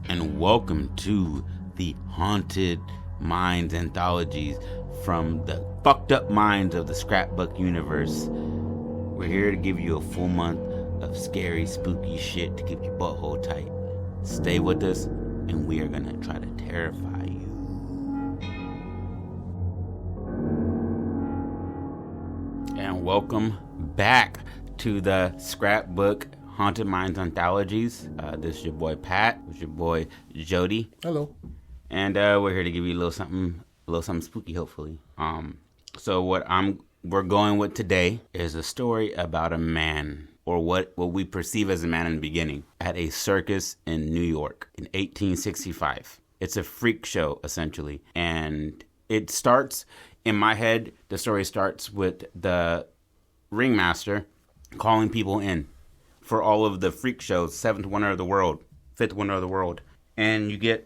and welcome to the Haunted Mind Anthologies from the fucked up minds of the scrapbook universe. We're here to give you a full month of scary, spooky shit to keep your butthole tight. Stay with us, and we are gonna try to terrify you. And welcome back to the scrapbook Haunted Minds Anthologies. This is your boy Pat. This is your boy Jody. Hello. And we're here to give you a little something spooky, hopefully. So what we're going with today is a story about a man, or what we perceive as a man in the beginning, at a circus in New York in 1865. It's a freak show, essentially. And it starts, in my head, the story starts with the ringmaster calling people in for all of the freak shows, seventh wonder of the world, fifth wonder of the world. And you get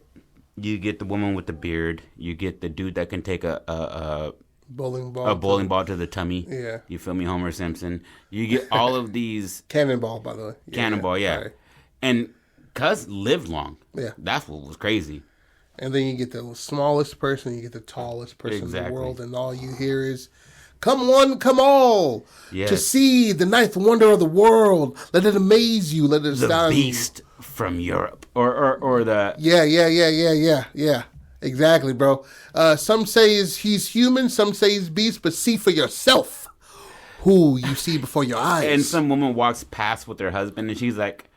the woman with the beard, you get the dude that can take a bowling ball to the tummy. Yeah. You feel me, Homer Simpson. You get all of these Cannonball, by the way. Cannonball, yeah. Sorry. And Cuz lived long. Yeah. That's what was crazy. And then you get the smallest person, you get the tallest person in the world, and all you hear is, "Come one, come all, yes, to see the ninth wonder of the world. Let it amaze you, let it astound you." The beast from Europe, or the Yeah. Exactly, bro. Some say he's human, some say he's beast, but see for yourself who you see before your eyes. And some woman walks past with her husband, and she's like,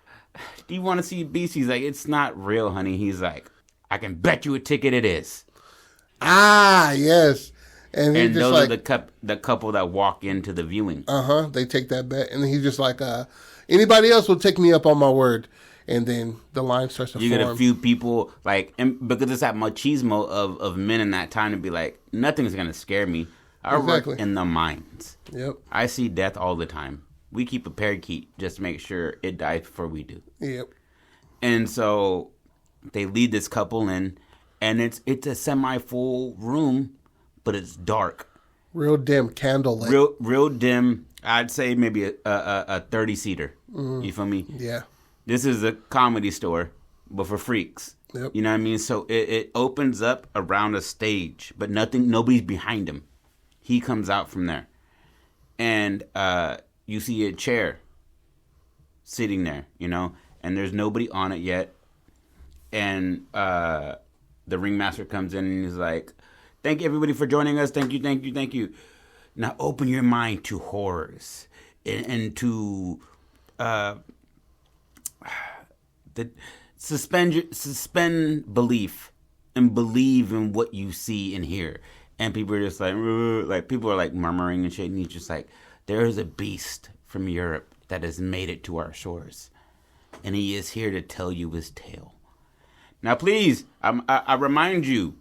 "Do you want to see a beast?" He's like, "It's not real, honey." He's like, "I can bet you a ticket it is." Ah, yes. And those like, are the couple that walk into the viewing. They take that bet, and he's just like, anybody else will take me up on my word. And then the line starts to form. You get a few people, like, and because it's that machismo of men in that time to be like, nothing's going to scare me. I work in the mines. Yep. I see death all the time. We keep a parakeet just to make sure it dies before we do. Yep. And so they lead this couple in, and it's a semi-full room, but it's dark. Real dim, candlelit. Real dim. I'd say maybe a 30-seater. Mm-hmm. You feel me? Yeah. This is a comedy store, but for freaks. Yep. You know what I mean? So it opens up around a stage, but nobody's behind him. He comes out from there. And you see a chair sitting there, you know, and there's nobody on it yet. And the ringmaster comes in and he's like, "Thank you, everybody, for joining us. Thank you. Now open your mind to horrors and to... suspend belief and believe in what you see and hear." And people are just like people are like murmuring and shit, and he's just like, "There is a beast from Europe that has made it to our shores, and he is here to tell you his tale. Now please, I remind you,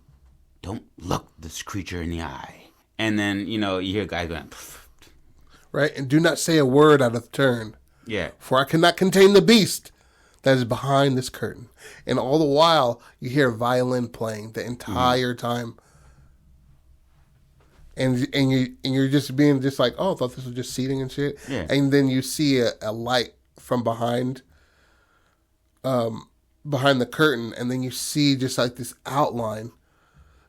don't look this creature in the eye." And then, you know, you hear guys going, right, and do not say a word out of turn. Yeah. "For I cannot contain the beast that is behind this curtain." And all the while, you hear violin playing the entire time. And you're just being just like, "Oh, I thought this was just seating and shit." Yeah. And then you see a light from behind the curtain, and then you see just like this outline,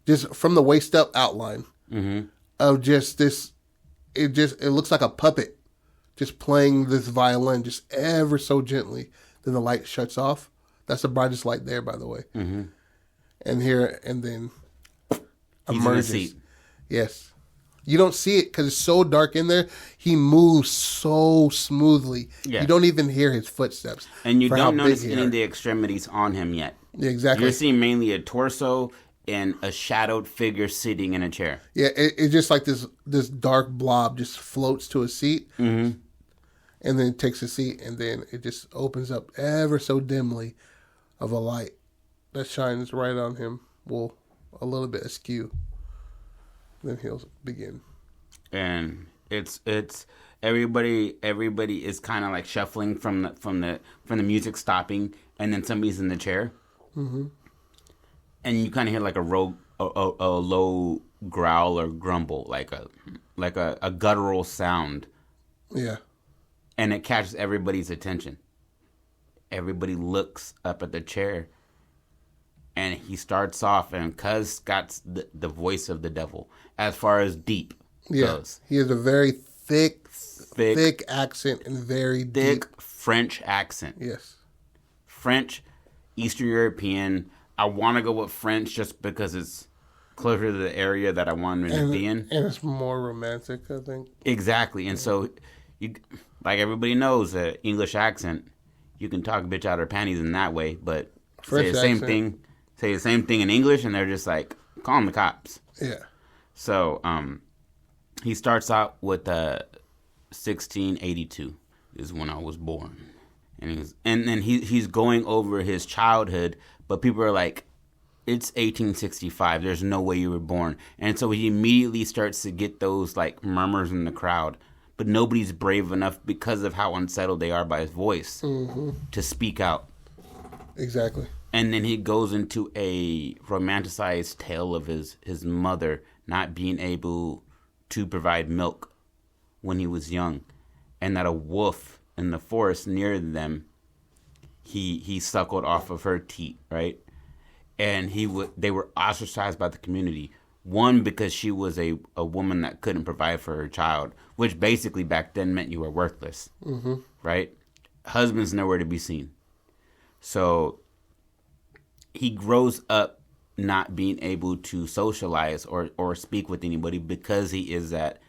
just from the waist up outline of just this. It looks like a puppet just playing this violin just ever so gently. Then the light shuts off. That's the brightest light there, by the way. Mm-hmm. And then he's emerges. in the seat. Yes. You don't see it because it's so dark in there. He moves so smoothly. Yeah. You don't even hear his footsteps. And you don't notice any of the extremities on him yet. Yeah, exactly. You're seeing mainly a torso and a shadowed figure sitting in a chair. Yeah, it's just like this dark blob just floats to a seat. Mm-hmm. And then it takes a seat, and then it just opens up ever so dimly of a light that shines right on him. Well, a little bit askew. Then he'll begin. And it's everybody is kind of like shuffling from the music stopping, and then somebody's in the chair. Mm-hmm. And you kind of hear like a low growl or grumble, like a guttural sound. Yeah. And it catches everybody's attention. Everybody looks up at the chair, and he starts off, and cuz got the voice of the devil as far as deep goes. He has a very thick accent and very thick deep French accent. Yes. French, Eastern European. I want to go with French just because it's closer to the area that I want him to be in. And it's more romantic, I think. Exactly. And so, you, like everybody knows, the English accent, you can talk a bitch out of her panties in that way, but French say the same thing in English, and they're just like, call them the cops. Yeah. So, he starts out with 1682 is when I was born. And then he's going over his childhood, but people are like, it's 1865. There's no way you were born. And so he immediately starts to get those like murmurs in the crowd, but nobody's brave enough because of how unsettled they are by his voice to speak out. Exactly. And then he goes into a romanticized tale of his mother not being able to provide milk when he was young, and that a wolf in the forest near them, he suckled off of her teat, right? And they were ostracized by the community. One, because she was a woman that couldn't provide for her child, which basically back then meant you were worthless, right? Husband's nowhere to be seen. So he grows up not being able to socialize or speak with anybody because he is that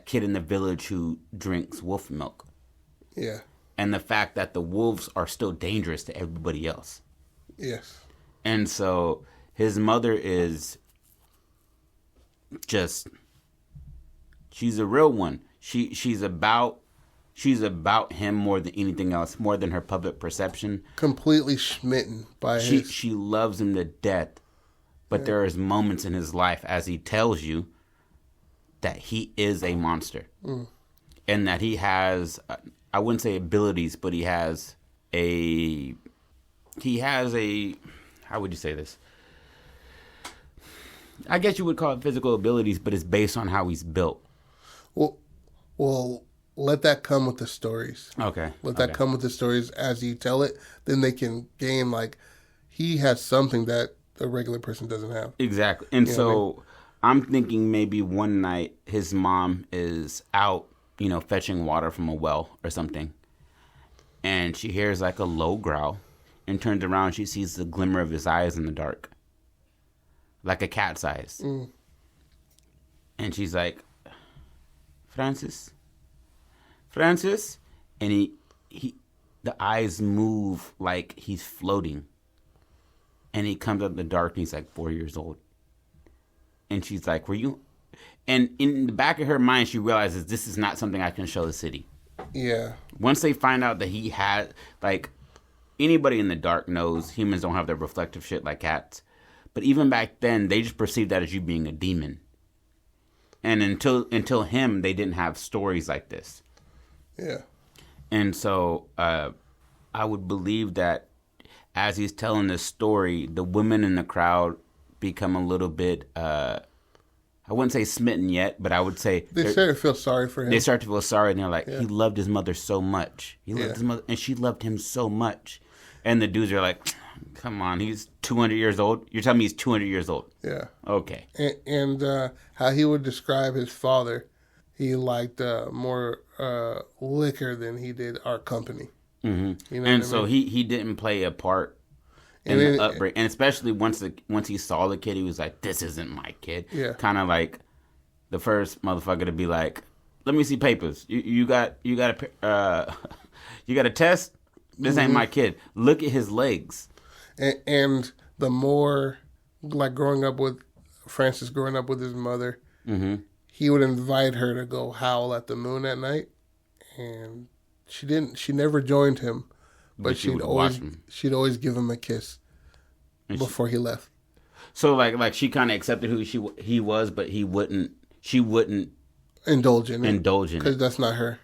kid in the village who drinks wolf milk. Yeah. And the fact that the wolves are still dangerous to everybody else. Yes. And so his mother is just, she's a real one. She's about him more than anything else, more than her public perception. Completely smitten by his. She loves him to death, but there is moments in his life as he tells you that he is a monster, and that he has, I wouldn't say abilities, but he has a, how would you say this? I guess you would call it physical abilities, but it's based on how he's built. Well, let that come with the stories. Okay. Let that come with the stories as you tell it. Then they can gain, like, he has something that a regular person doesn't have. Exactly. And so I'm thinking maybe one night his mom is out, fetching water from a well or something. And she hears like a low growl and turns around. She sees the glimmer of his eyes in the dark, like a cat's eyes. And she's like, Francis. And he the eyes move like he's floating. And he comes out of the dark and he's like 4 years old. And she's like, were you? And in the back of her mind, she realizes this is not something I can show the city. Yeah. Once they find out that he had, like, anybody in the dark knows humans don't have their reflective shit like cats. But even back then, they just perceived that as you being a demon. And until him, they didn't have stories like this. Yeah. And so I would believe that as he's telling this story, the women in the crowd become a little bit, I wouldn't say smitten yet, but I would say they start to feel sorry for him. They start to feel sorry, and they're like, he loved his mother so much. He loved his mother, and she loved him so much. And the dudes are like, come on, he's 200 years old? You're telling me he's 200 years old? Yeah. Okay. And how he would describe his father, he liked more liquor than he did our company. Mm-hmm. You know, and so he didn't play a part in the upbringing, and especially once he saw the kid, he was like, "This isn't my kid." Yeah, kind of like the first motherfucker to be like, "Let me see papers. You got a test. This ain't my kid. Look at his legs." And the more like growing up with his mother, he would invite her to go howl at the moon at night, and she didn't. She never joined him, but she'd always give him a kiss before he left. So like she kind of accepted who he was, but she wouldn't indulge in it because that's not her.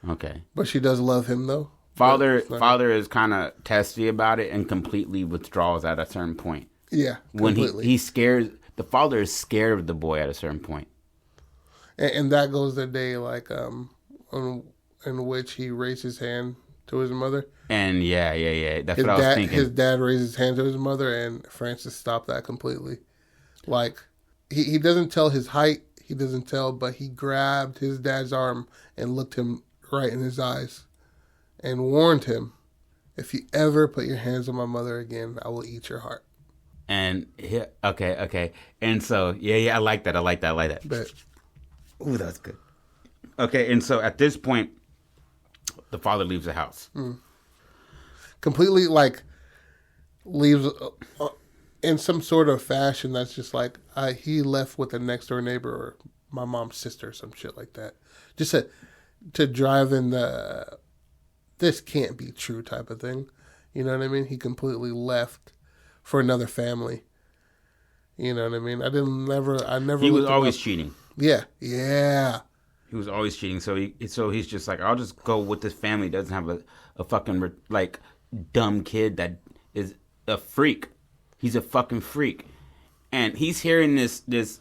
Okay, but she does love him though. Father is kind of testy about it and completely withdraws at a certain point. Yeah, completely. When he's scared, the father is scared of the boy at a certain point. And that goes the day like in which he raised his hand to his mother. And yeah. That's what I was thinking. His dad raised his hand to his mother, and Francis stopped that completely. Like, he doesn't tell his height. He doesn't tell, but he grabbed his dad's arm and looked him right in his eyes and warned him, if you ever put your hands on my mother again, I will eat your heart. And okay. And so, yeah, I like that. But, ooh, that's good. Okay, and so at this point, the father leaves the house. Completely, like, leaves in some sort of fashion that's just like, he left with the next door neighbor or my mom's sister or some shit like that. Just to drive in the, this can't be true type of thing. You know what I mean? He completely left for another family. You know what I mean? I never. He was always cheating. Yeah. He was always cheating. So he's just like, I'll just go with this family. Doesn't have a fucking like dumb kid that is a freak. He's a fucking freak, and he's hearing this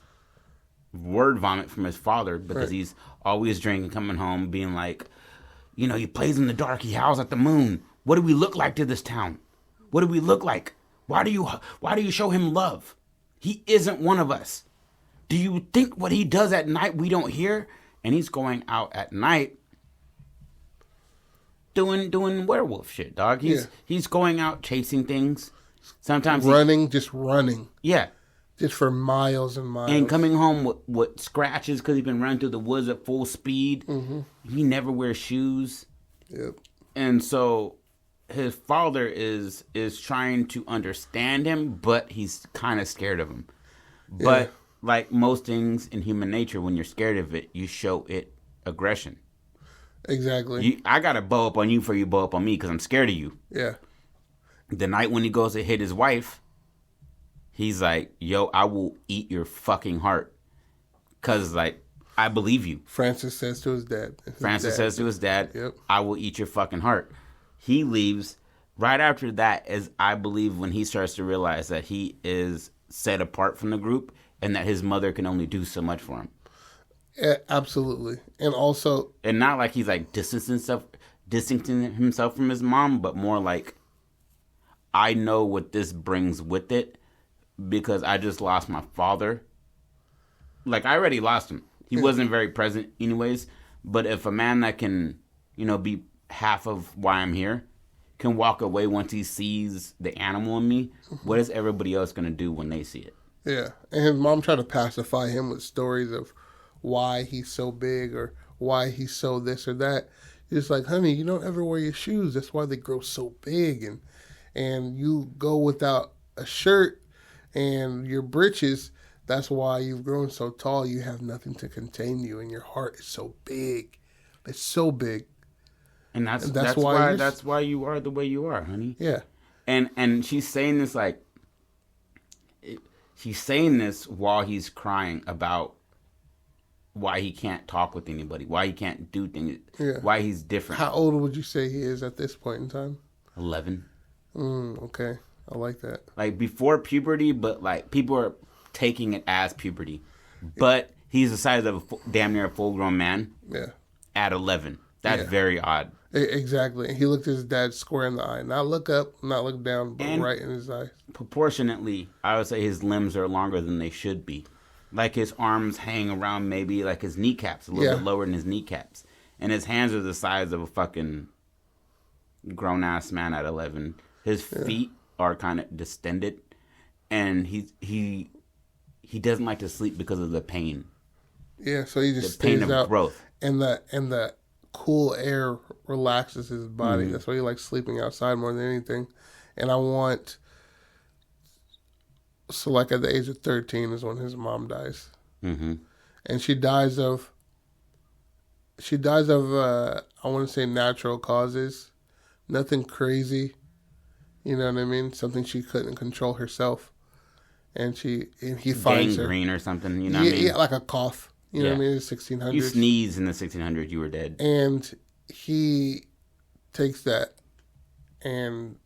word vomit from his father because he's always drinking, coming home, being like, you know, he plays in the dark. He howls at the moon. What do we look like to this town? What do we look like? Why do you show him love? He isn't one of us. Do you think what he does at night we don't hear? And he's going out at night doing werewolf shit, dog. He's going out chasing things. Sometimes just running. Yeah. Just for miles and miles. And coming home with scratches because he's been running through the woods at full speed. Mm-hmm. He never wears shoes. Yep. And so his father is trying to understand him, but he's kind of scared of him. But like most things in human nature, when you're scared of it, you show it aggression. Exactly. I got to bow up on you before you bow up on me because I'm scared of you. Yeah. The night when he goes to hit his wife, he's like, yo, I will eat your fucking heart. Because, like, I believe you. Francis says to his dad. Yep. I will eat your fucking heart. He leaves. Right after that is, I believe, when he starts to realize that he is set apart from the group and that his mother can only do so much for him. Yeah, absolutely. And also... And not like he's, like, distancing himself from his mom, but more like, I know what this brings with it because I just lost my father. Like, I already lost him. He wasn't very present anyways. But if a man that can, you know, be half of why I'm here can walk away once he sees the animal in me, what is everybody else going to do when they see it? Yeah. And his mom tried to pacify him with stories of why he's so big or why he's so this or that. He's like, honey, you don't ever wear your shoes. That's why they grow so big. And you go without a shirt and your breeches. That's why you've grown so tall. You have nothing to contain you, and your heart is so big. It's so big. And that's why you are the way you are, honey. Yeah. And she's saying this like, she's saying this while he's crying about why he can't talk with anybody, why he can't do things, why he's different. How old would you say he is at this point in time? 11. Okay. I like that. Like before puberty, but like people are taking it as puberty. But he's the size of damn near a full-grown man. Yeah. At 11. That's very odd. Exactly. He looked his dad square in the eye. Not look up, not look down, but and right in his eyes. Proportionately, I would say his limbs are longer than they should be. Like his arms hang around maybe like his kneecaps, a little bit lower than his kneecaps. And his hands are the size of a fucking grown-ass man at 11. His feet are kind of distended. And he doesn't like to sleep because of the pain. Yeah, so he just the pain stays of out. Growth. And the cool air relaxes his body. Mm-hmm. That's why he likes sleeping outside more than anything. And so like at the age of 13 is when his mom dies. Mm-hmm. And she dies of I want to say natural causes. Nothing crazy. You know what I mean? Something she couldn't control herself. And he finds gangrene or something, you know what I mean? Yeah, like a cough. You know what I mean? In the 1600s. You sneeze in the 1600s, you were dead. And he takes that and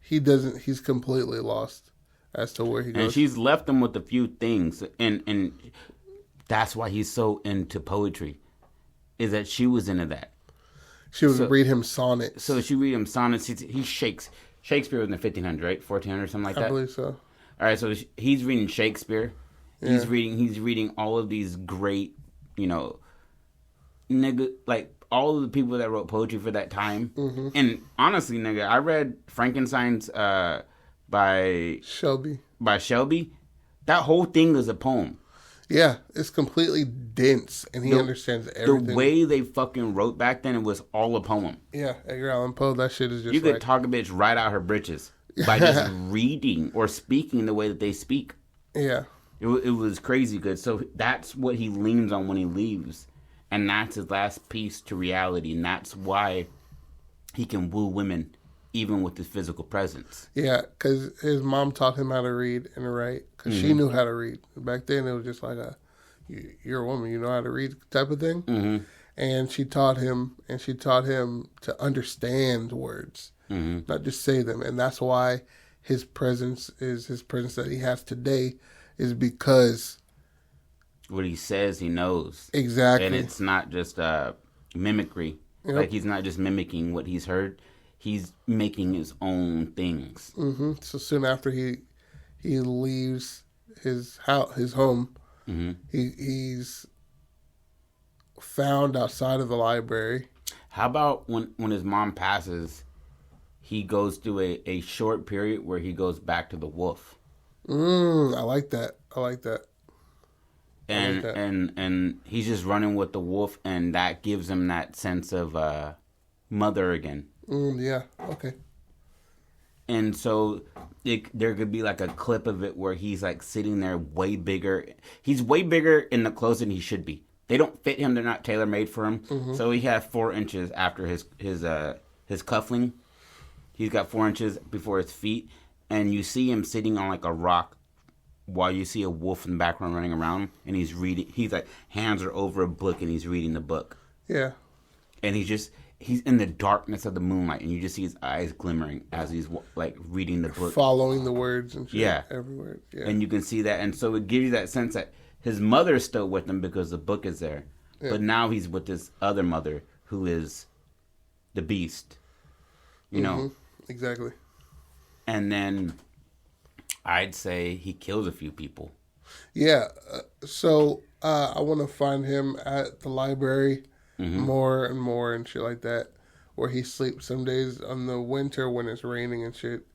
he's completely lost as to where he goes. And she's left him with a few things. And that's why he's so into poetry, is that she was into that. She would read him sonnets. So she read him sonnets. He shakes. Shakespeare was in the 1500s, right? 1400, something like that. I believe so. All right, so he's reading Shakespeare. Yeah. He's reading all of these great, like all of the people that wrote poetry for that time. Mm-hmm. And honestly, nigga, I read Frankenstein's by Shelby. That whole thing is a poem. Yeah, it's completely dense, and he understands everything. The way they fucking wrote back then, it was all a poem. Yeah, Edgar Allan Poe, that shit is just you could talk a bitch right out her britches by just reading or speaking the way that they speak. Yeah. It was crazy good. So that's what he leans on when he leaves. And that's his last piece to reality. And that's why he can woo women even with his physical presence. Yeah, because his mom taught him how to read and write. Because she knew how to read. Back then, it was just like you're a woman, you know how to read type of thing. Mm-hmm. And she taught him to understand words, not just say them. And that's why his presence that he has today is because what he says, he knows. Exactly. And it's not just mimicry. Yep. Like, he's not just mimicking what he's heard. He's making his own things. Mm-hmm. So soon after he leaves his home, he's found outside of the library. How about when his mom passes, he goes through a short period where he goes back to the wolf. I like that. And he's just running with the wolf, and that gives him that sense of mother again. Yeah. Okay. And so there could be like a clip of it where he's like sitting there way bigger. He's way bigger in the clothes than he should be. They don't fit him. They're not tailor made for him. Mm-hmm. So he has 4 inches after his cuffling. He's got 4 inches before his feet, and you see him sitting on like a rock while you see a wolf in the background running around, and he's reading. He's like, hands are over a book, and he's reading the book. Yeah. And he's in the darkness of the moonlight, and you just see his eyes glimmering as he's like reading the book, following the words and shit. Yeah, everywhere. Yeah. And you can see that, and so it gives you that sense that his mother is still with him because the book is there, but now he's with this other mother who is the beast. You know exactly. And then I'd say he kills a few people. Yeah. So I want to find him at the library. More and more and shit like that, where he sleeps some days on the winter when it's raining and shit.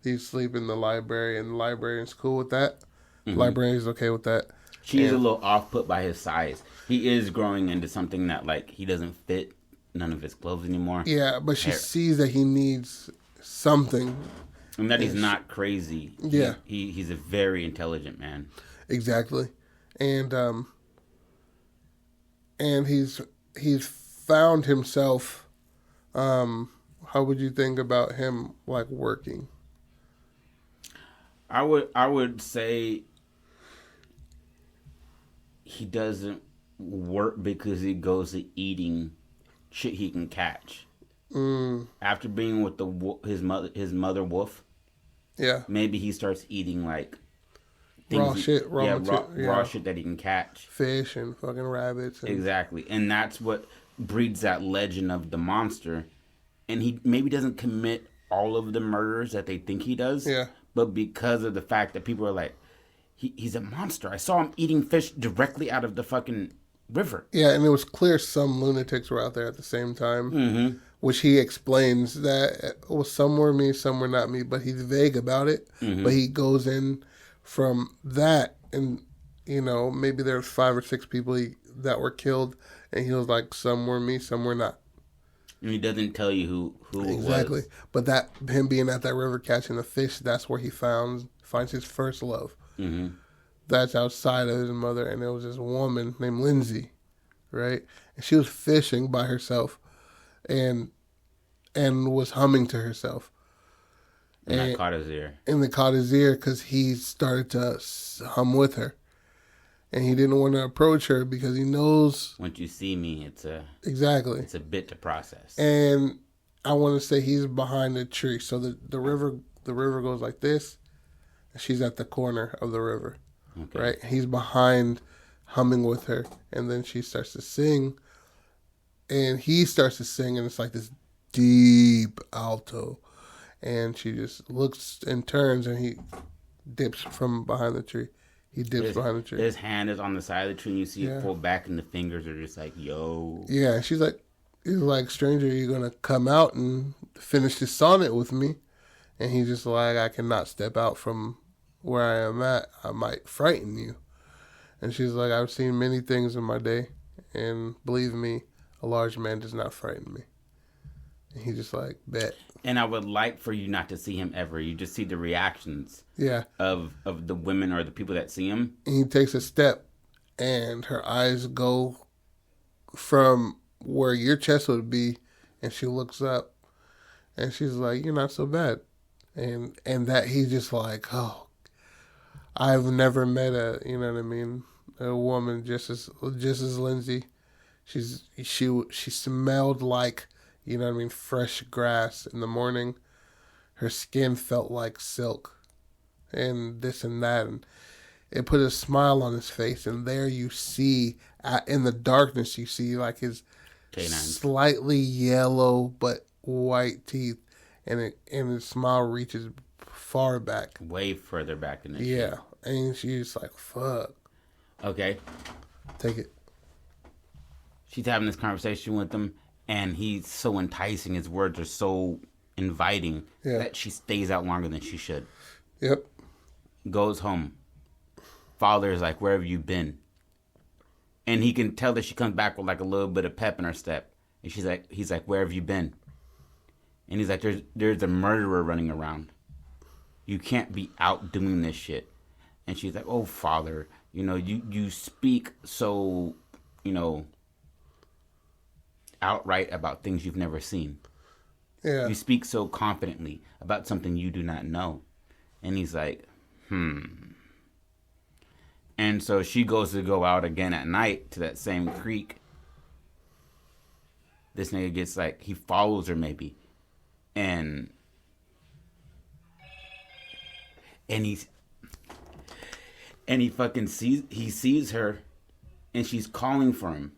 He sleep in the library, and the librarian's cool with that. The librarian's okay with that. She's a little off put by his size. He is growing into something that like he doesn't fit none of his clothes anymore. Yeah, but she sees that he needs something, and that he's not crazy. Yeah, he's a very intelligent man. Exactly, and he's found himself. How would you think about him like working? I would say he doesn't work because he goes to eating shit he can catch. After being with his mother wolf, yeah, maybe he starts eating like raw shit that he can catch, fish and fucking rabbits. Exactly, and that's what breeds that legend of the monster. And he maybe doesn't commit all of the murders that they think he does. Yeah, but because of the fact that people are like, he's a monster. I saw him eating fish directly out of the fucking river. Yeah, and it was clear some lunatics were out there at the same time, which he explains that some were me, some were not me, but he's vague about it. But he goes in from that, and maybe there's 5 or 6 people that were killed, and he was like, some were me, some were not. And he doesn't tell you who exactly. It was. But that him being at that river catching the fish, that's where he finds his first love. That's outside of his mother, and it was this woman named Lindsay, right? And she was fishing by herself, and was humming to herself. And that caught his ear. And it caught his ear because he started to hum with her. And he didn't want to approach her because he knows... Once you see me, it's a bit to process. And I want to say he's behind the tree. So the river goes like this. And she's at the corner of the river. Okay. Right? He's behind, humming with her. And then she starts to sing. And he starts to sing, and it's like this deep alto. And she just looks and turns, and he dips from behind the tree. He dips behind the tree. His hand is on the side of the tree, and you see it pull back, and the fingers are just like, yo. Yeah, and he's like, stranger, you're going to come out and finish this sonnet with me? And he's just like, I cannot step out from where I am at. I might frighten you. And she's like, I've seen many things in my day, and believe me, a large man does not frighten me. And he just like, bet. And I would like for you not to see him ever. You just see the reactions of the women or the people that see him. And he takes a step, and her eyes go from where your chest would be, and she looks up, and she's like, you're not so bad. And that he's just like, oh, I've never met a woman just as Lindsay. She smelled like, fresh grass in the morning. Her skin felt like silk, and this and that, and it put a smile on his face. And there you see, in the darkness, you see like his canines, slightly yellow but white teeth, and his smile reaches far back, way further back than this. Yeah, shit. And she's like, "Fuck." Okay, take it. She's having this conversation with him, and he's so enticing. His words are so inviting that she stays out longer than she should. Yep. Goes home. Father is like, where have you been? And he can tell that she comes back with like a little bit of pep in her step. And he's like, where have you been? And he's like, there's a murderer running around. You can't be out doing this shit. And she's like, oh, Father, you speak so, outright about things you've never seen. Yeah. You speak so confidently about something you do not know. And he's like, And so she goes to go out again at night to that same creek. This nigga gets like, he follows her maybe. And he fucking sees her, and she's calling for him.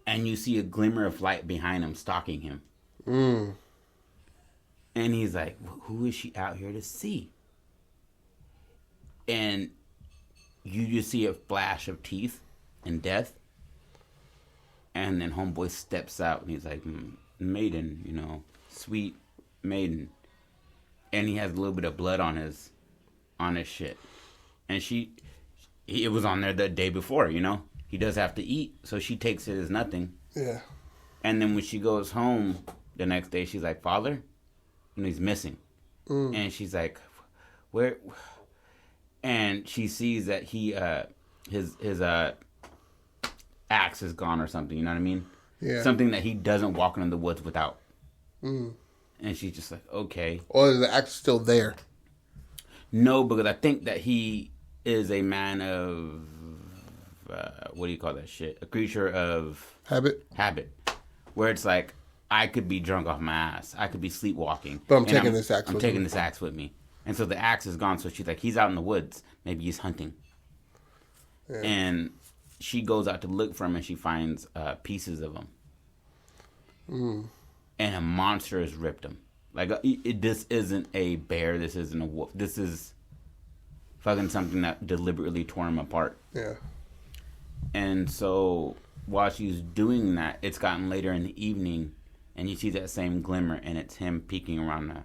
And you see a glimmer of light behind him, stalking him. And he's like, who is she out here to see? And you just see a flash of teeth and death. And then homeboy steps out, and he's like, maiden, sweet maiden. And he has a little bit of blood on his shit. And it was on there the day before, He does have to eat, so she takes it as nothing. Yeah. And then when she goes home the next day, she's like, Father? And he's missing. And she's like, where? And she sees that his axe is gone or something, you know what I mean? Yeah. Something that he doesn't walk into the woods without. And she's just like, okay. Or is the axe still there? No, because I think that he is a man of... what do you call that shit? A creature of... Habit. Where it's like, I could be drunk off my ass. I could be sleepwalking. But I'm taking this axe with me. And so the axe is gone. So she's like, he's out in the woods. Maybe he's hunting. Yeah. And she goes out to look for him, and she finds pieces of him. And a monster has ripped him. Like, this isn't a bear. This isn't a wolf. This is fucking something that deliberately tore him apart. Yeah. And so while she's doing that, it's gotten later in the evening, and you see that same glimmer, and it's him peeking around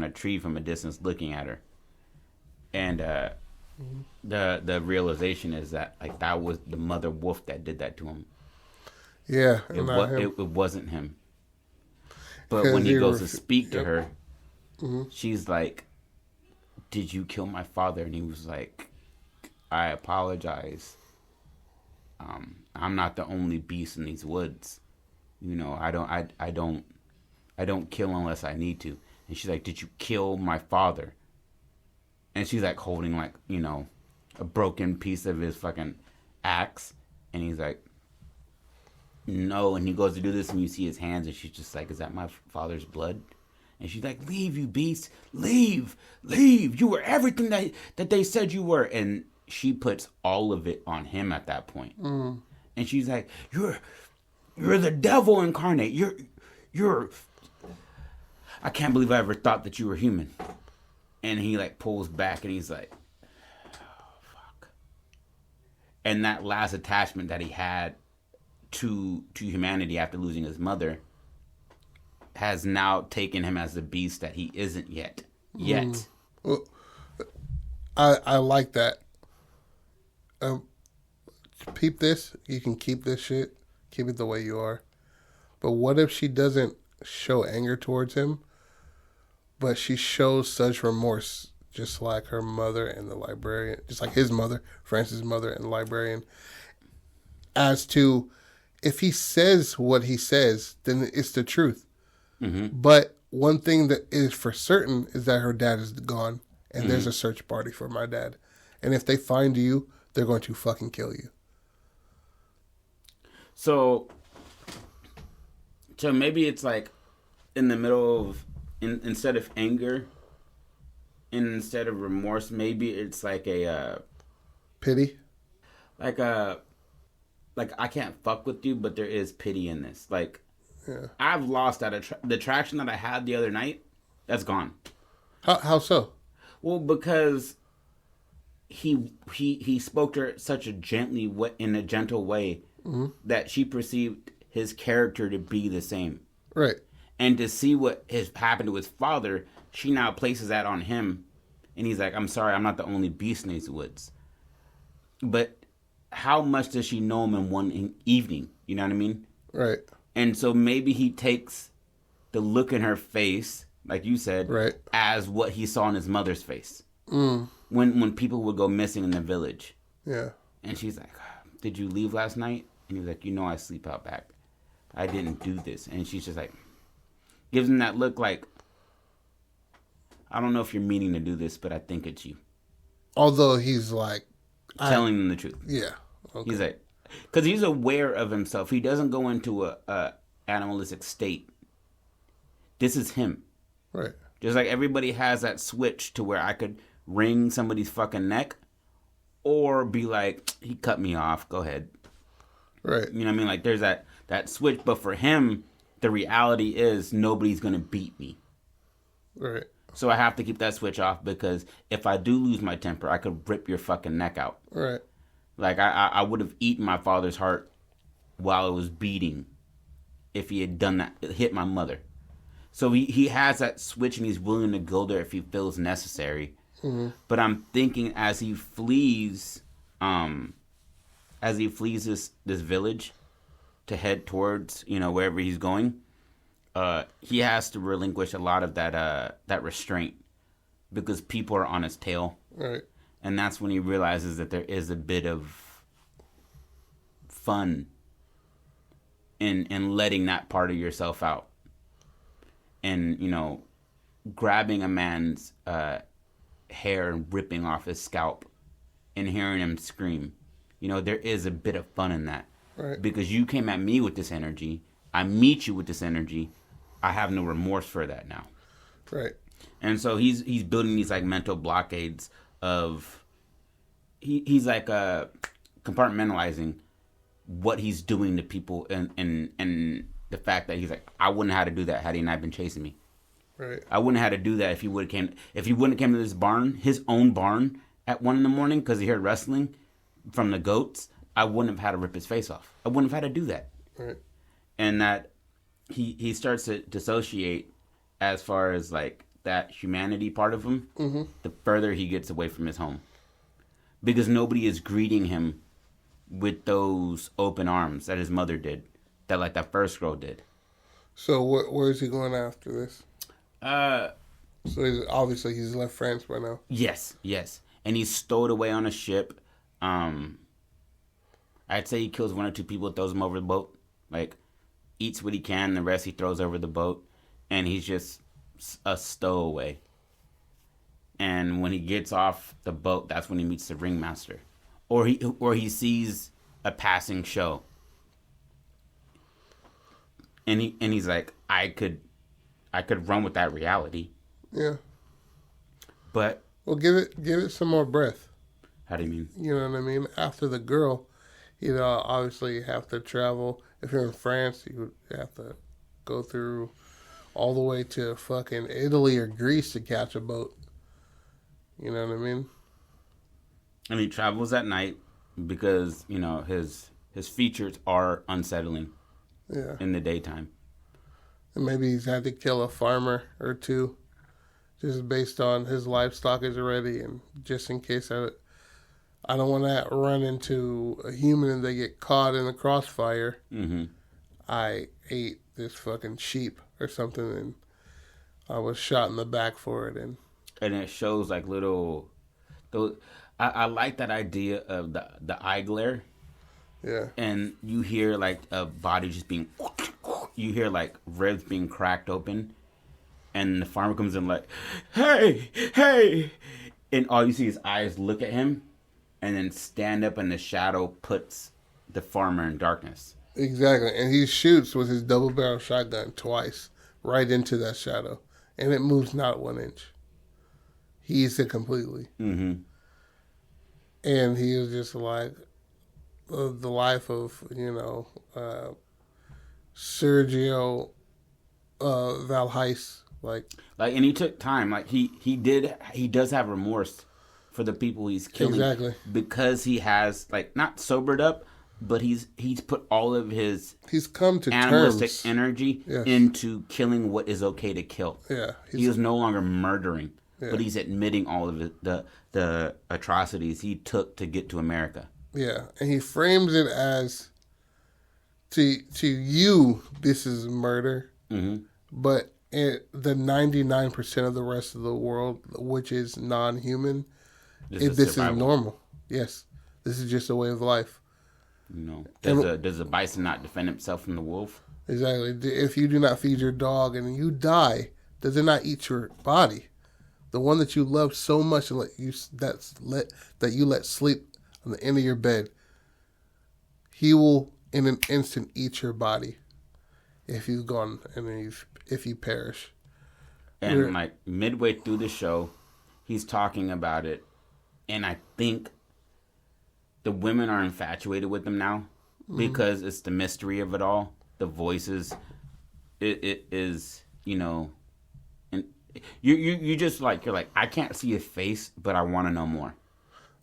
a tree from a distance, looking at her. And the realization is that like that was the mother wolf that did that to him. Yeah, it wasn't him. But when he goes to speak to her, she's like, "Did you kill my father?" And he was like, "I apologize. I'm not the only beast in these woods. I don't kill unless I need to." And she's like, "Did you kill my father?" And she's like holding like, a broken piece of his fucking axe. And he's like, "No." And he goes to do this, and you see his hands, and she's just like, "Is that my father's blood?" And she's like, "Leave, you beast. Leave. You were everything that they said you were." And she puts all of it on him at that point. And she's like, you're the devil incarnate. You're. I can't believe I ever thought that you were human. And he like pulls back and he's like, oh, fuck. And that last attachment that he had to humanity after losing his mother has now taken him as the beast that he isn't yet. Well, I like that. Peep this. You can keep this shit. Keep it the way you are. But what if she doesn't show anger towards him, but she shows such remorse, just like her mother and the librarian, just like his mother, Francis' mother and the librarian, as to if he says what he says, then it's the truth. Mm-hmm. But one thing that is for certain is that her dad is gone, and there's a search party for my dad. And if they find you, they're going to fucking kill you. So maybe it's like in the middle of, instead of anger, and instead of remorse, maybe it's like a pity, like I can't fuck with you, but there is pity in this. Like, yeah. I've lost that the attraction that I had the other night. That's gone. How so? Well, because he spoke to her such a in a gentle way that she perceived his character to be the same. Right. And to see what has happened to his father, she now places that on him. And he's like, I'm sorry, I'm not the only beast in these woods. But how much does she know him in one evening? You know what I mean? Right. And so maybe he takes the look in her face, like you said, right, as what he saw in his mother's face. When people would go missing in the village. Yeah. And she's like, did you leave last night? And he was like, I sleep out back. I didn't do this. And she's just like, gives him that look like, I don't know if you're meaning to do this, but I think it's you. Although he's like... telling them the truth. Yeah. Okay. He's like... Because he's aware of himself. He doesn't go into a animalistic state. This is him. Right. Just like everybody has that switch to where I could wring somebody's fucking neck or be like, he cut me off. Go ahead. Right. You know what I mean? Like there's that switch. But for him, the reality is nobody's going to beat me. Right. So I have to keep that switch off because if I do lose my temper, I could rip your fucking neck out. Right. Like, I would have eaten my father's heart while it was beating if he had done that, hit my mother. So he has that switch and he's willing to go there if he feels necessary. Mm-hmm. But I'm thinking as he flees this village to head towards, wherever he's going, he has to relinquish a lot of that restraint because people are on his tail. Right. And that's when he realizes that there is a bit of fun in letting that part of yourself out. And, grabbing a man's hair and ripping off his scalp and hearing him scream. There is a bit of fun in that. Right. Because you came at me with this energy. I meet you with this energy. I have no remorse for that now. Right. And so he's building these, like, mental blockades of he's like compartmentalizing what he's doing to people and the fact that he's like, I wouldn't have had to do that had he not been chasing me. Right. I wouldn't have had to do that if he wouldn't have came to this barn, his own barn, at 1 a.m. because he heard wrestling from the goats. I wouldn't have had to rip his face off. I wouldn't have had to do that. Right. And that he starts to dissociate as far as like that humanity part of him, the further he gets away from his home. Because nobody is greeting him with those open arms that his mother did, that like that first girl did. So where is he going after this? So he's left France by now. Yes. And he's stowed away on a ship. I'd say he kills 1 or 2 people, throws them over the boat. Like, eats what he can, the rest he throws over the boat. And he's just a stowaway. And when he gets off the boat, that's when he meets the ringmaster. Or he sees a passing show. And he's like, I could run with that reality. Yeah. But well, give it some more breath. How do you mean? You know what I mean? After the girl, Obviously you have to travel. If you're in France, you would have to go through all the way to fucking Italy or Greece to catch a boat. You know what I mean? And he travels at night because his features are unsettling Yeah. in the daytime. And maybe he's had to kill a farmer or two just based on his livestock is ready, and just in case I don't want to run into a human and they get caught in the crossfire. Mm-hmm. I ate this fucking sheep or something, and I was shot in the back for it. And it shows like little those. I like that idea of the eye glare. yeah, And you hear like a body just being, you hear like ribs being cracked open, and the farmer comes in like, hey, hey, and all you see is eyes look at him, and then stand up, and the shadow puts the farmer in darkness. exactly. And he shoots with his double barrel shotgun twice right into that shadow, and it moves not 1 inch. He eats it completely. Mm-hmm. And he was just like the life of Sergio Valheis. Like, and he took time. Like he does have remorse for the people he's killing. Exactly. Because he has like not sobered up, but he's put all of his he's come to animalistic terms. energy Yes. into killing what is okay to kill. Yeah, He is no longer murdering, Yeah. but he's admitting all of the atrocities he took to get to America. yeah, and he frames it as to this is murder, Mm-hmm. but the 99% of the rest of the world, which is non-human, this is normal. Yes, this is just a way of life. Does a bison not defend himself from the wolf? Exactly. If you do not feed your dog and you die, does it not eat your body? The one that you love so much and that you let sleep on the end of your bed, he will in an instant eat your body if you've gone and if you perish. And like midway through the show, he's talking about it, and I think the women are infatuated with him now because it's the mystery of it all, the voices. It is, and you just like you're like, I can't see his face, but I want to know more.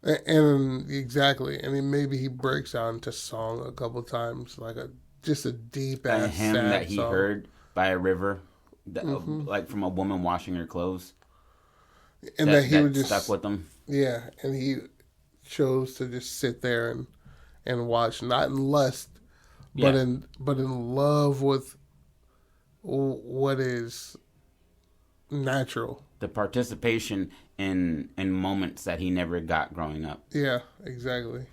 And exactly, I mean, maybe he breaks out into song a couple times, like just a deep ass A hymn sad that he song. heard by a river, like from a woman washing her clothes, And that he would just stuck with him. Yeah, and he chose to just sit there and watch, not in lust, but in love with what is natural. The participation in moments that he never got growing up. Yeah, exactly.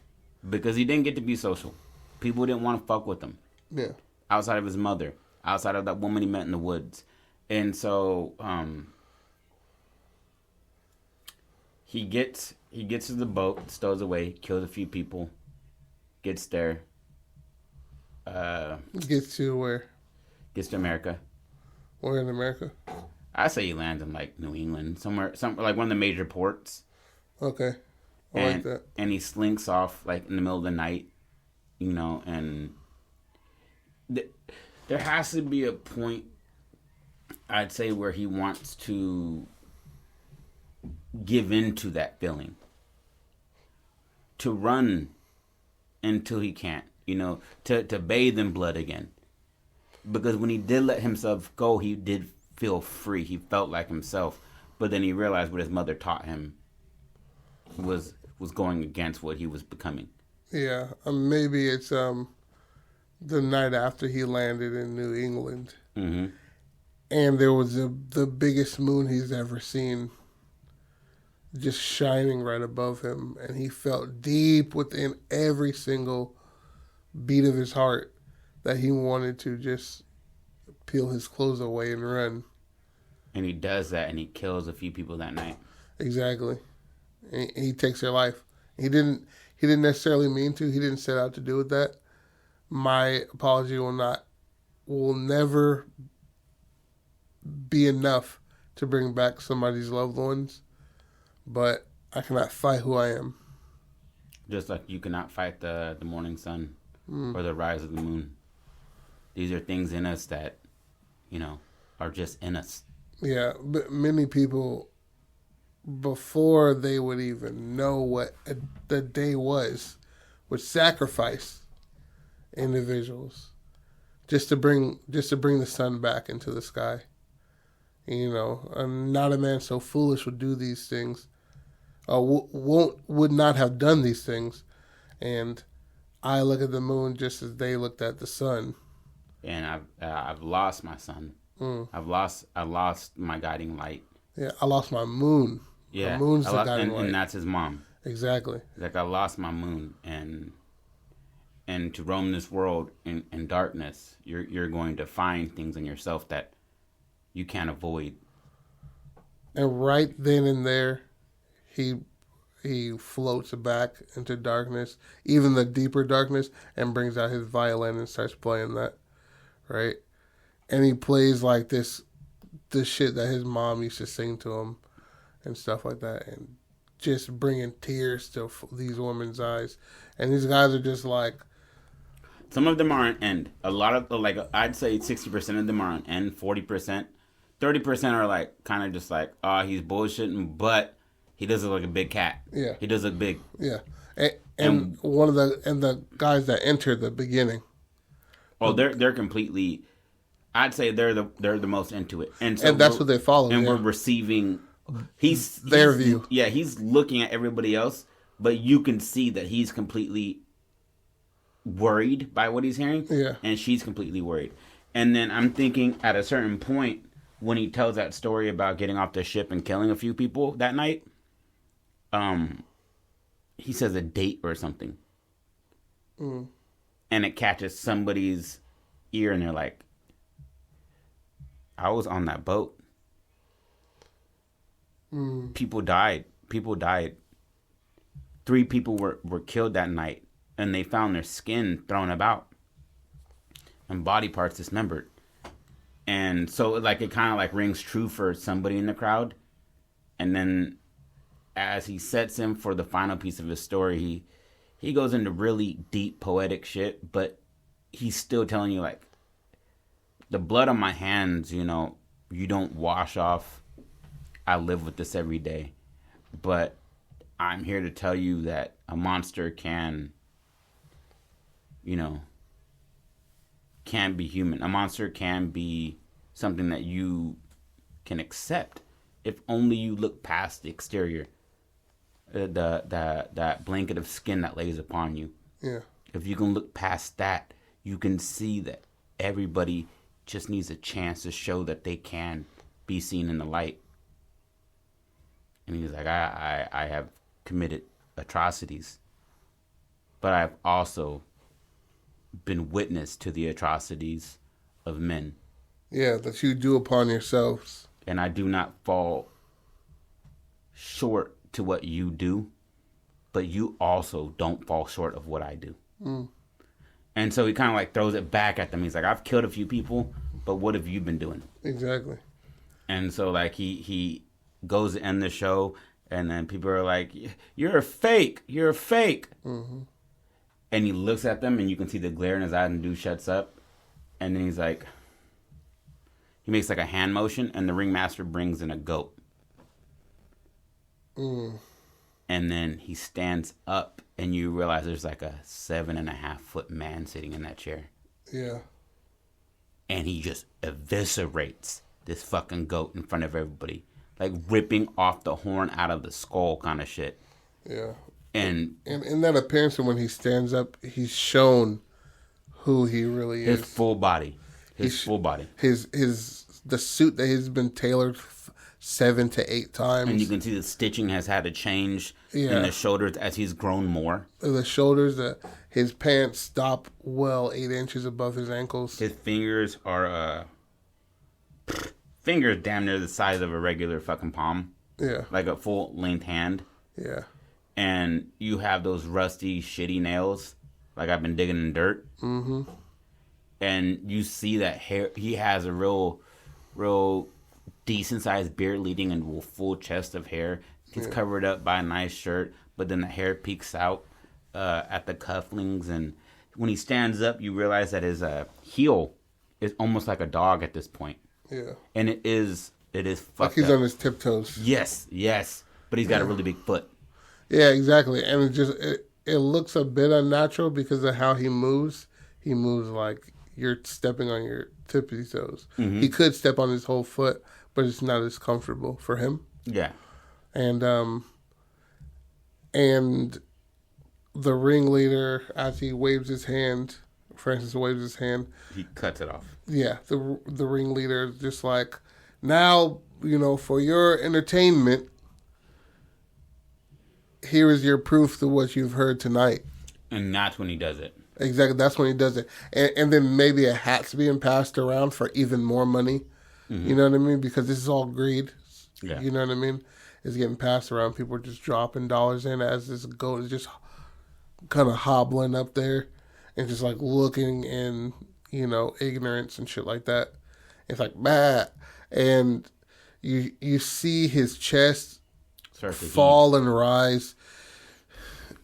Because he didn't get to be social. People didn't want to fuck with him. Yeah. Outside of his mother. Outside of that woman he met in the woods. And so he gets to the boat, stows away, kills a few people, gets there. Gets to where? Gets to America. Where in America? I say he lands in like New England, somewhere like one of the major ports. Okay. I like that. And he slinks off like in the middle of the night, and there has to be a point, I'd say, where he wants to give in to that feeling, to run until he can't, to bathe in blood again. Because when he did let himself go, he did feel free. He felt like himself. But then he realized what his mother taught him was going against what he was becoming. Yeah, maybe it's the night after he landed in New England, Mm-hmm. and there was the biggest moon he's ever seen, just shining right above him, and he felt deep within every single beat of his heart that he wanted to just peel his clothes away and run. And he does that, and he kills a few people that night. Exactly. And he takes their life. He didn't necessarily mean to. He didn't set out to do with that. My apology will never be enough to bring back somebody's loved ones, but I cannot fight who I am. Just like you cannot fight the morning sun or the rise of the moon. These are things in us that, are just in us. Yeah, but many people, before they would even know what the day was, would sacrifice individuals just to bring the sun back into the sky. And not a man so foolish would do these things, would not have done these things. And I look at the moon just as they looked at the sun. And I've lost my son. I lost my guiding light. Yeah, I lost my moon. Yeah, my moon's the guiding light, and that's his mom. Exactly. Like I lost my moon, and to roam this world in darkness, you're going to find things in yourself that you can't avoid. And right then and there, he floats back into darkness, even the deeper darkness, and brings out his violin and starts playing that, right? And he plays like this shit that his mom used to sing to him and stuff like that, and just bringing tears to these women's eyes. And these guys are just like... Some of them are on end. A lot of, I'd say 60% of them are on end, 40%. 30% are like, kind of just like, he's bullshitting, but he does look like a big cat. Yeah. He does look big. Yeah. And one of the guys that entered the beginning. Oh, they're completely... I'd say they're the most into it, and that's what they follow. And we're receiving their view. Yeah, he's looking at everybody else, but you can see that he's completely worried by what he's hearing. Yeah, and she's completely worried. And then I'm thinking at a certain point when he tells that story about getting off the ship and killing a few people that night, he says a date or something, and it catches somebody's ear, and they're like, I was on that boat. People died. 3 people were killed that night, and they found their skin thrown about and body parts dismembered. And so it kind of rings true for somebody in the crowd. And then as he sets him for the final piece of his story, he goes into really deep poetic shit, but he's still telling you the blood on my hands, you don't wash off. I live with this every day. But I'm here to tell you that a monster can be human. A monster can be something that you can accept if only you look past the exterior. That blanket of skin that lays upon you. Yeah. If you can look past that, you can see that everybody just needs a chance to show that they can be seen in the light. And he's like, I have committed atrocities, but I've also been witness to the atrocities of men. Yeah, that you do upon yourselves. And I do not fall short to what you do, but you also don't fall short of what I do. And so he kind of throws it back at them. He's like, I've killed a few people, but what have you been doing? Exactly. And so he goes to end the show, and then people are like, you're a fake. You're a fake. Mm-hmm. And he looks at them, and you can see the glare in his eyes, and the dude shuts up. And then he's like, he makes a hand motion, and the ringmaster brings in a goat. And then he stands up, and you realize there's a 7.5-foot man sitting in that chair. Yeah. And he just eviscerates this fucking goat in front of everybody. Ripping off the horn out of the skull kind of shit. Yeah. And in that appearance, when he stands up, he's shown who he really is. His full body. Full body. The suit that has been tailored 7 to 8 times. And you can see the stitching has had to change in the shoulders as he's grown more. The shoulders, his pants stop 8 inches above his ankles. His fingers are fingers damn near the size of a regular fucking palm. Yeah. Like a full length hand. Yeah. And you have those rusty, shitty nails, I've been digging in dirt. Mm-hmm. And you see that hair. He has a real decent sized beard leading into a full chest of hair. He's covered up by a nice shirt, but then the hair peeks out at the cufflinks, and when he stands up, you realize that his heel is almost like a dog at this point. Yeah. And it is fucked like he's up. on his tiptoes. Yes, but he's got a really big foot. Yeah, exactly. And it looks a bit unnatural because of how he moves. He moves like you're stepping on your tippy toes. Mm-hmm. He could step on his whole foot, but it's not as comfortable for him. Yeah. And the ringleader, as he waves his hand, Francis waves his hand. He cuts it off. Yeah, the ringleader is just like, now, for your entertainment, here is your proof to what you've heard tonight. And that's when he does it. Exactly, that's when he does it. And then maybe a hat's being passed around for even more money. Mm-hmm. You know what I mean? Because this is all greed. Yeah. You know what I mean? It's getting passed around. People are just dropping dollars in as this goat is just kind of hobbling up there and just like looking in, ignorance and shit like that. It's like, bah. And you see his chest fall and rise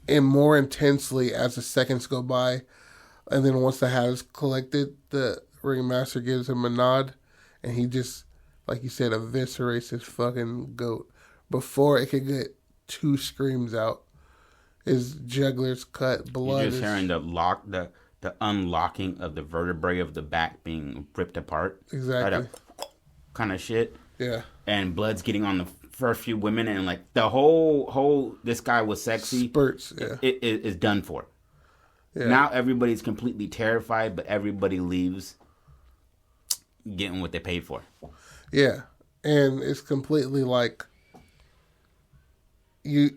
and more intensely as the seconds go by. And then once the hat is collected, the ringmaster gives him a nod and he just, like you said, eviscerates his fucking goat before it could get 2 screams out. His jugular's cut, blood. You're just hearing the unlocking of the vertebrae of the back being ripped apart. Exactly. Kind of shit. Yeah. And blood's getting on the first few women, and like the whole this guy was sexy. Spurts. Yeah. It is done for. Yeah. Now everybody's completely terrified, but everybody leaves getting what they paid for. Yeah, and it's completely like you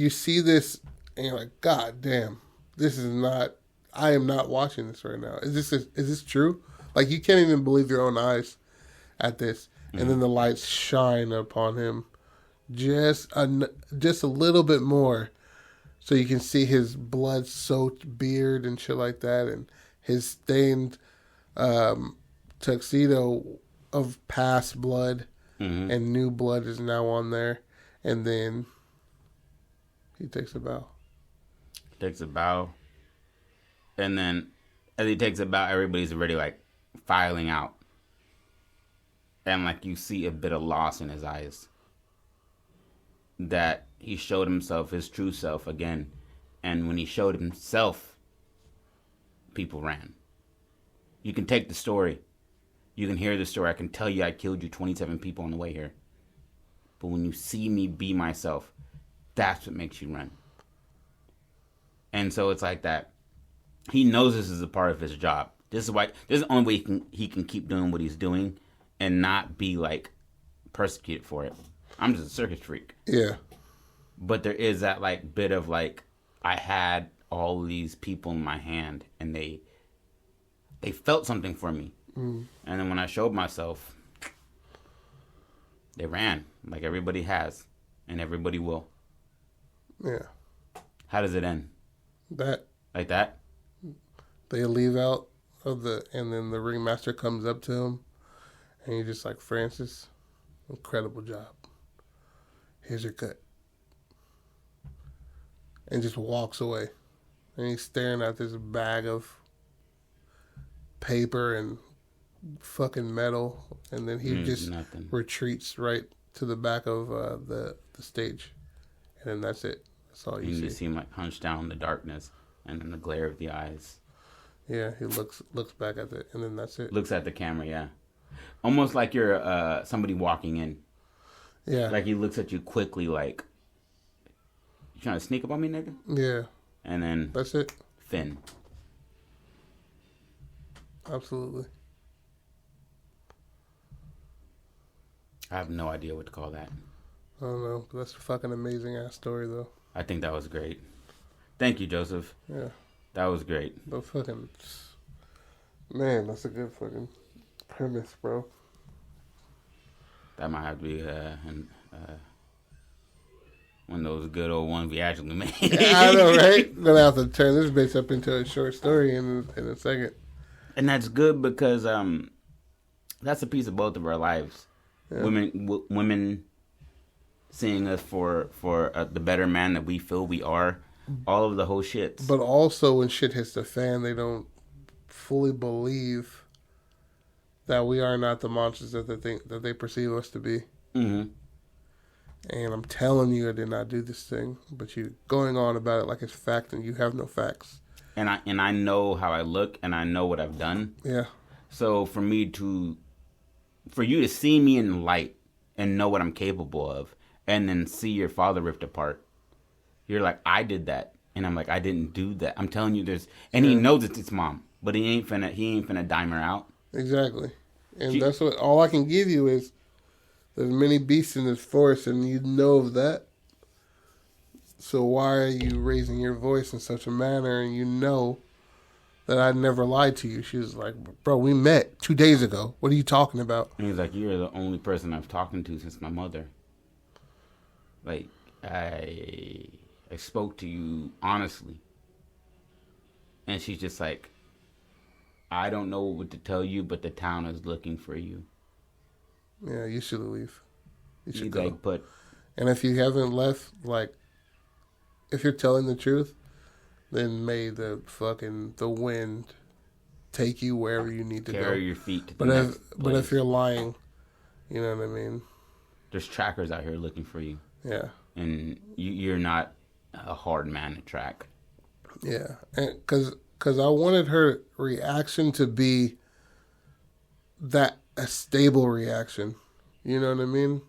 see this and you're like, God damn, this is not. I am not watching this right now. Is this true? Like you can't even believe your own eyes at this, and then the lights shine upon him just a little bit more, so you can see his blood-soaked beard and shit like that, and his stained tuxedo of past blood, and new blood is now on there, and then he takes a bow. And then as he takes a bow, everybody's already like filing out. And like you see a bit of loss in his eyes. That he showed himself his true self again. And when he showed himself, people ran. You can take the story. You can hear the story. I can tell you I killed you 27 people on the way here. But when you see me be myself, that's what makes you run. And so it's like that. He knows this is a part of his job. This is the only way he can keep doing what he's doing and not be like persecuted for it. I'm just a circus freak. Yeah. But there is that like bit of like, I had all these people in my hand and they felt something for me. And then when I showed myself, they ran like everybody has and everybody will. Yeah. How does it end? Like that? They leave out and then the ringmaster comes up to him and he's just like, Francis, incredible job. Here's your cut. And just walks away. And he's staring at this bag of paper and fucking metal. And then he just retreats right to the back of the stage. And then that's it. That's all you see. You see him like hunched down in the darkness and in the glare of the eyes. Yeah, he looks back at it, and then that's it. Looks at the camera, yeah. Almost like you're somebody walking in. Yeah. Like he looks at you quickly like, you trying to sneak up on me, nigga? Yeah. And then... that's it. Finn. Absolutely. I have no idea what to call that. I don't know, but that's a fucking amazing ass story, though. I think that was great. Thank you, Joseph. Yeah. That was great. But fucking... man, that's a good fucking premise, bro. That might have to be one of those good old ones we actually made. Yeah, I know, right? Gonna have to turn this bitch up into a short story in a second. And that's good because that's a piece of both of our lives. Yeah. Women seeing us for the better man that we feel we are, all of the whole shits. But also, when shit hits the fan, they don't fully believe that we are not the monsters that they think that they perceive us to be. Mm-hmm. And I'm telling you, I did not do this thing, but you going on about it like it's fact, and you have no facts. And I know how I look, and I know what I've done. Yeah. So for you to see me in light and know what I'm capable of, and then see your father ripped apart, you're like, I did that, and I'm like, I didn't do that. I'm telling you, and he knows it's his mom, but he ain't finna dime her out. Exactly, and that's what all I can give you is there's many beasts in this forest, and you know of that. So why are you raising your voice in such a manner, and you know that I never lied to you? She was like, bro, we met 2 days ago. What are you talking about? And he's like, you're the only person I've talked to since my mother. Like, I spoke to you honestly. And she's just like, I don't know what to tell you, but the town is looking for you. Yeah, you should leave. You should He's go. like, but... And if you haven't left, like, if you're telling the truth, then may the wind take you wherever you need to go. Carry your feet to the But next but place. if you're lying, you know what I mean? There's trackers out here looking for you. Yeah. And you're not a hard man to track. Yeah. And because I wanted her reaction to be a stable reaction. You know what I mean?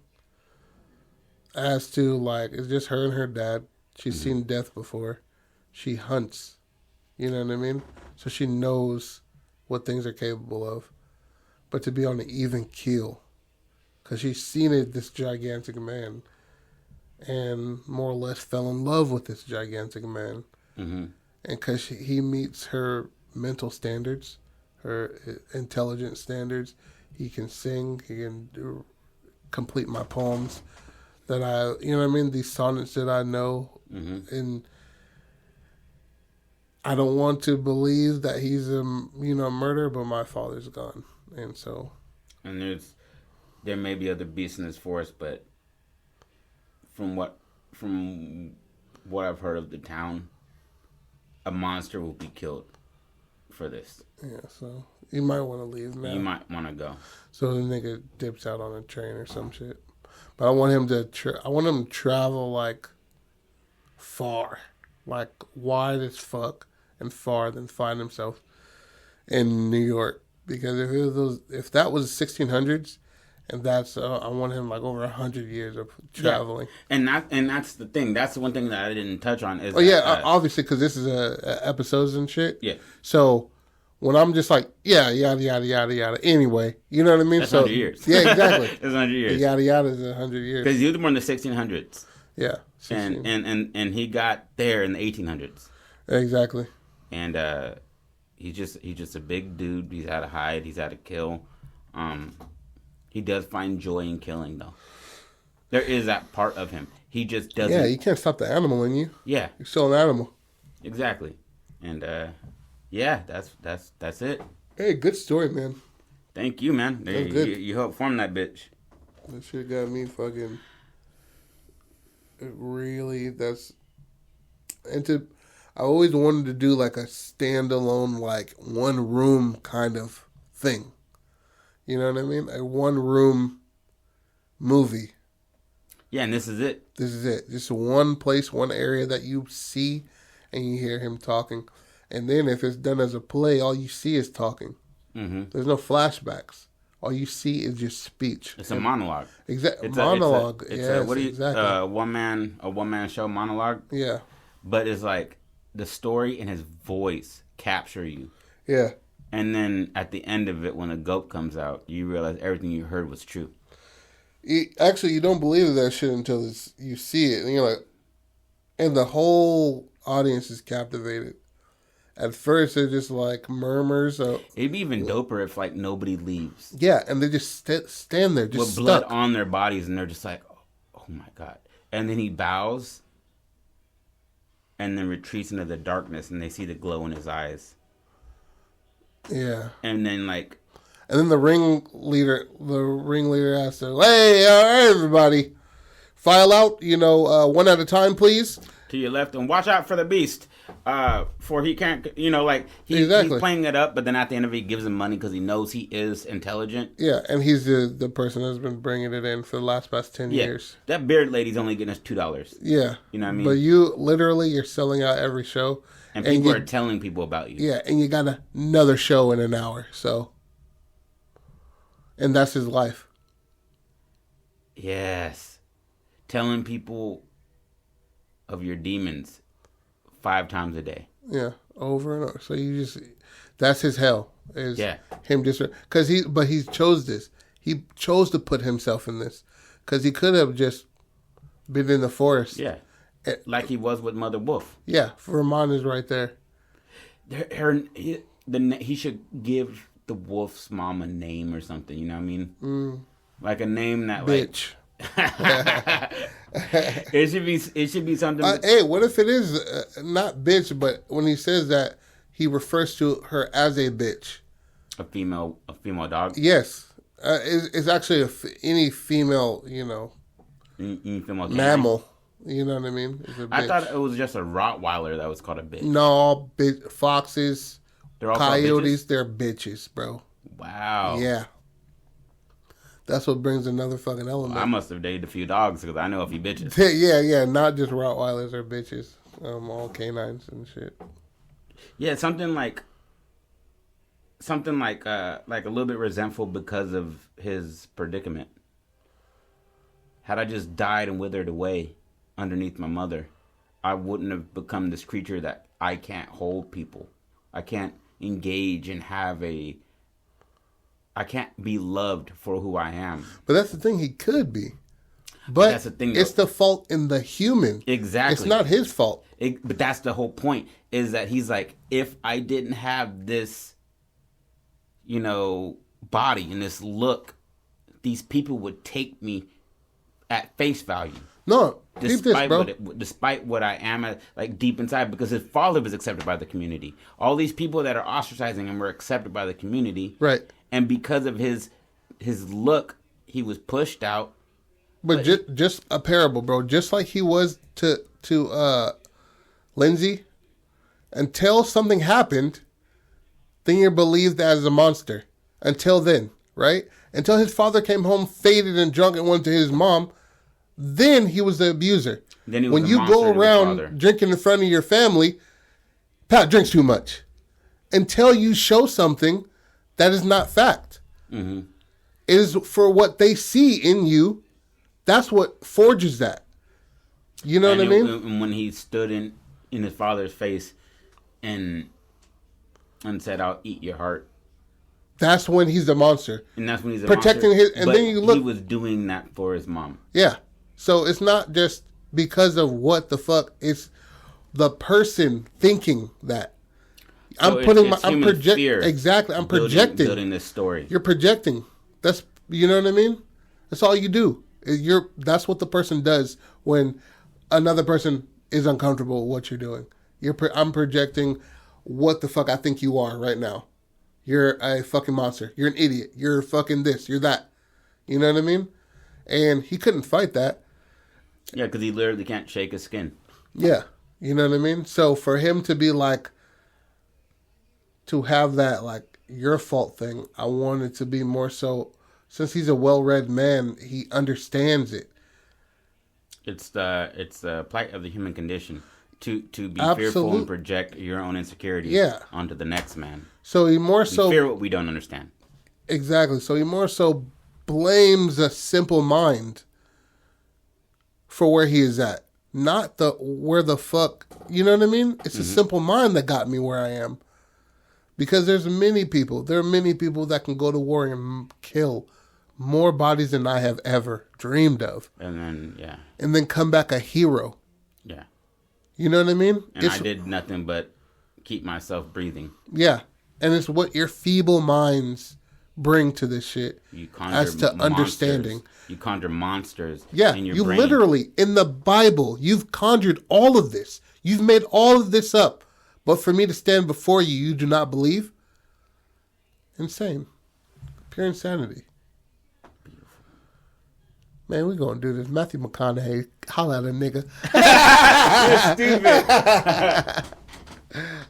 As to, like, it's just her and her dad. She's seen death before. She hunts. You know what I mean? So she knows what things are capable of. But to be on an even keel. Because she's seen this gigantic man. And more or less fell in love with this gigantic man. Mm-hmm. And because he meets her mental standards, her intelligence standards. He can sing. He can complete my poems that you know what I mean? These sonnets that I know. Mm-hmm. And I don't want to believe that he's a murderer, but my father's gone. And so. And there may be other beasts in this forest, but from what I've heard of the town, a monster will be killed for this. Yeah, so you might want to leave now. You might want to go. So the nigga dips out on a train or some shit. But I want him to travel like far, like wide as fuck and far, then find himself in New York. Because if that was 1600s, and that's I want him like over 100 years of traveling. Yeah. And that's the thing. That's the one thing that I didn't touch on. Is obviously because this is episodes and shit. Yeah. So when I'm just like yada yada yada yada. Anyway, you know what I mean. That's so 100 years. Yeah, exactly. It's 100 years. The yada yada is 100 years. Because he was born in the 1600s. Yeah. 16. And he got there in the 1800s. Exactly. And he's just a big dude. He's had to hide. He's had to kill. He does find joy in killing, though. There is that part of him. He just doesn't. Yeah, you can't stop the animal in you. Yeah, you're still an animal. Exactly. And yeah, that's it. Hey, good story, man. Thank you, man. You helped form that bitch. That shit got me fucking. It really, I always wanted to do like a standalone, like one room kind of thing. You know what I mean? A one room movie. Yeah, and this is it. This is it. Just one place, one area that you see and you hear him talking. And then if it's done as a play, all you see is talking. Mm-hmm. There's no flashbacks. All you see is just speech. It's a monologue. Exactly. Monologue. Exactly. A one man show monologue. Yeah. But it's like the story and his voice capture you. Yeah. And then at the end of it, when the goat comes out, you realize everything you heard was true. Actually, you don't believe that shit until you see it. And you're like, and the whole audience is captivated. At first, they're just like murmurs. It'd be even doper if like nobody leaves. Yeah, and they just stand there, just with stuck. blood on their bodies, and they're just like, oh my God. And then he bows and then retreats into the darkness, and they see the glow in his eyes. Yeah. And then like... And then the ringleader asks her, hey, all right, everybody. File out, one at a time, please. To your left, and watch out for the beast. For he can't, he's playing it up, but then at the end of it, he gives him money because he knows he is intelligent. Yeah, and he's the person that's been bringing it in for the past 10 years. That beard lady's only getting us $2. Yeah. You know what I mean? But you're selling out every show. And people are telling people about you. Yeah, and you got another show in an hour, so. And that's his life. Yes. Telling people of your demons 5 times a day. Yeah, over and over. So that's his hell. Him because he chose this. He chose to put himself in this because he could have just been in the forest. Yeah, like he was with Mother Wolf. Yeah, Vermont is right there. He should give the wolf's mom a name or something. You know what I mean? Like a name that bitch. It should be something. Hey, what if it is not bitch, but when he says that he refers to her as a bitch, a female dog. Yes, it's actually any female, any female mammal. You know what I mean? I thought it was just a Rottweiler that was called a bitch. No, foxes, they're all coyotes, they're bitches, bro. Wow. Yeah. That's what brings another fucking element. Well, I must have dated a few dogs because I know a few bitches. Yeah, not just Rottweilers or bitches. All canines and shit. Yeah, something like a little bit resentful because of his predicament. Had I just died and withered away underneath my mother, I wouldn't have become this creature that I can't hold people. I can't engage and I can't be loved for who I am. But that's the thing, he could be. But that's the thing, it's the fault in the human. Exactly. It's not his fault. But that's the whole point, is that he's like, if I didn't have this, body and this look, these people would take me at face value. No, despite what I am, deep inside, because his father was accepted by the community. All these people that are ostracizing him were accepted by the community. Right. And because of his look, he was pushed out. But just a parable, bro. Just like he was to Lindsay, until something happened, then you're believed as a monster. Until then, right? Until his father came home faded and drunk and went to his mom, then he was the abuser. Then he was when you go around drinking in front of your family, Pat drinks too much. Until you show something that is not fact. Mm-hmm. It is for what they see in you. That's what forges that. You know what I mean? And when he stood in his father's face and said, "I'll eat your heart." That's when he's the monster. And that's when he's protecting monster. And then you look. He was doing that for his mom. Yeah. So it's not just because of what the fuck. It's the person thinking that. So I'm projecting. Exactly. I'm projecting. Building this story. You're projecting. That's, you know what I mean? That's all you do. That's what the person does when another person is uncomfortable with what you're doing. I'm projecting what the fuck I think you are right now. You're a fucking monster. You're an idiot. You're fucking this. You're that. You know what I mean? And he couldn't fight that. Yeah, because he literally can't shake his skin. Yeah. You know what I mean? So for him to be like, to have that, like, your fault thing, I want it to be more so, since he's a well-read man, he understands it. It's the plight of the human condition to be fearful and project your own insecurities onto the next man. So he more so fear what we don't understand. Exactly. So he more so blames a simple mind for where he is at, not where the fuck. You know what I mean? It's a simple mind that got me where I am. Because there are many people that can go to war and kill more bodies than I have ever dreamed of. And then come back a hero. Yeah. You know what I mean? And I did nothing but keep myself breathing. Yeah. And it's what your feeble minds bring to this shit. You conjure as to monsters. Understanding. You conjure monsters in your brain. Literally, in the Bible, you've conjured all of this. You've made all of this up. But for me to stand before you, you do not believe? Insane. Pure insanity. Man, we gonna do this. Matthew McConaughey, holla at a nigga. You're stupid.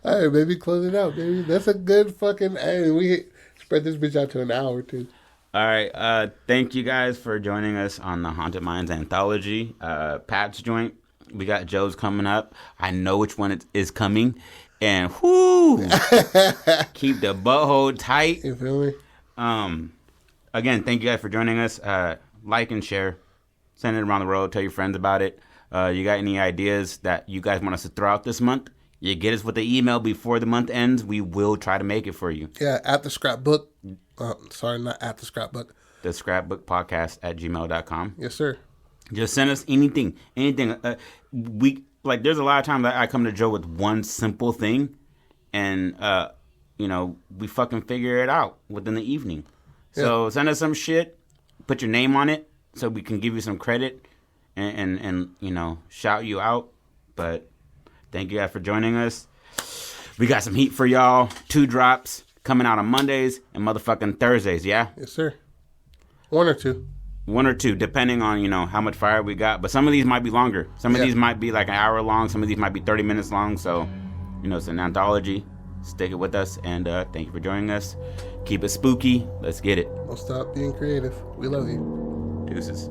All right, baby, close it out, baby. That's a good fucking. Hey, we spread this bitch out to an hour too. All right. Thank you guys for joining us on the Haunted Minds Anthology. Pat's joint. We got Joe's coming up. I know which one it is coming. And whoo, keep the butthole tight. You feel me? Again, thank you guys for joining us. Like and share. Send it around the world. Tell your friends about it. You got any ideas that you guys want us to throw out this month? You get us with the email before the month ends. We will try to make it for you. Yeah, at the scrapbook. Sorry, not at the scrapbook. The scrapbookpodcast at gmail.com. Yes, sir. Just send us anything. There's a lot of times that I come to Joe with one simple thing, and we fucking figure it out within the evening. So send us some shit, put your name on it, so we can give you some credit, and shout you out. But thank you guys for joining us. We got some heat for y'all. 2 drops coming out on Mondays and motherfucking Thursdays. Yeah. Yes, sir. 1 or 2. 1 or 2, depending on, how much fire we got. But some of these might be longer. Some of these might be like an hour long. Some of these might be 30 minutes long. So, it's an anthology. Stick it with us. And thank you for joining us. Keep it spooky. Let's get it. Don't stop being creative. We love you. Deuces.